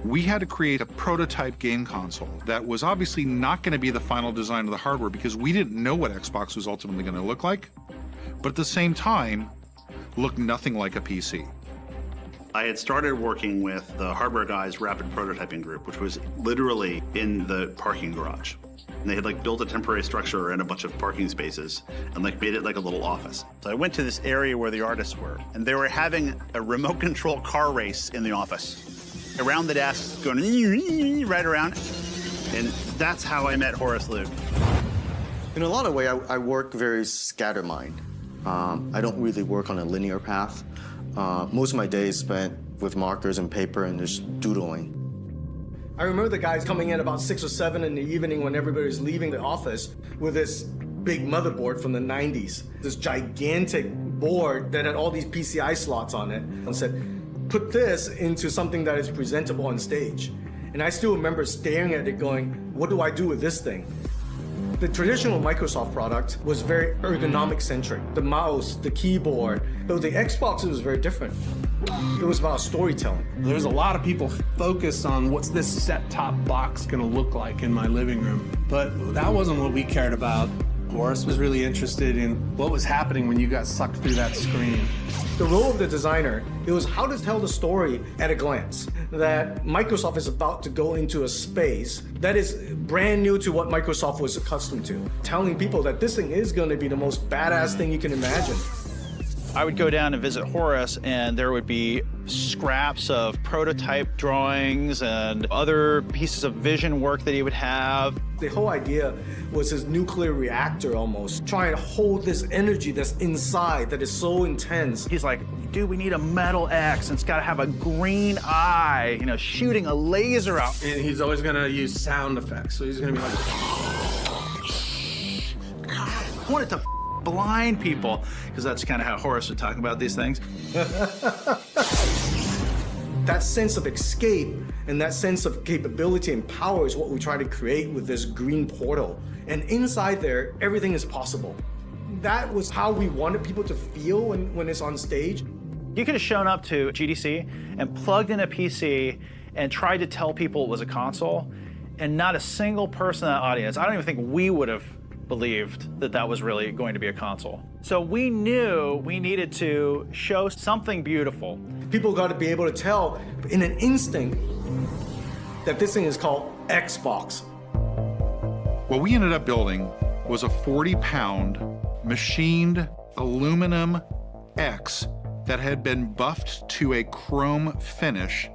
we had to create a prototype game console that was obviously not going to be the final design of the hardware because we didn't know what Xbox was ultimately going to look like, but at the same time, looked nothing like a PC. I had started working with the hardware guys' rapid prototyping group, which was literally in the parking garage. And they had like built a temporary structure and a bunch of parking spaces and like made it like a little office. So I went to this area where the artists were, and they were having a remote control car race in the office. Around the desks, going right around. And that's how I met Horace Luke. In a lot of ways, I work very scattermind. I don't really work on a linear path. Most of my days spent with markers and paper and just doodling. I remember the guys coming in about 6 or 7 in the evening when everybody's leaving the office with this big motherboard from the 90s. This gigantic board that had all these PCI slots on it and said, put this into something that is presentable on stage. And I still remember staring at it going, what do I do with this thing? The traditional Microsoft product was very ergonomic-centric. The mouse, the keyboard. But with the Xbox, it was very different. It was about storytelling. There's a lot of people focused on what's this set-top box gonna look like in my living room. But that wasn't what we cared about. Horace was really interested in what was happening when you got sucked through that screen. The role of the designer, it was how to tell the story at a glance. That Microsoft is about to go into a space that is brand new to what Microsoft was accustomed to. Telling people that this thing is going to be the most badass thing you can imagine. I would go down and visit Horace, and there would be scraps of prototype drawings and other pieces of vision work that he would have. The whole idea was this nuclear reactor almost, trying to hold this energy that's inside that is so intense. He's like, dude, we need a metal X, and it's got to have a green eye, you know, shooting a laser out. And he's always gonna use sound effects, so he's gonna be like... I wanted to blind people, because that's kind of how Horace would talk about these things. That sense of escape and that sense of capability and power is what we try to create with this green portal. And inside there, everything is possible. That was how we wanted people to feel when it's on stage. You could have shown up to GDC and plugged in a PC and tried to tell people it was a console, and not a single person in that audience, I don't even think we would have believed that that was really going to be a console. So we knew we needed to show something beautiful. People got to be able to tell in an instinct that this thing is called Xbox. What we ended up building was a 40-pound machined aluminum X that had been buffed to a chrome finish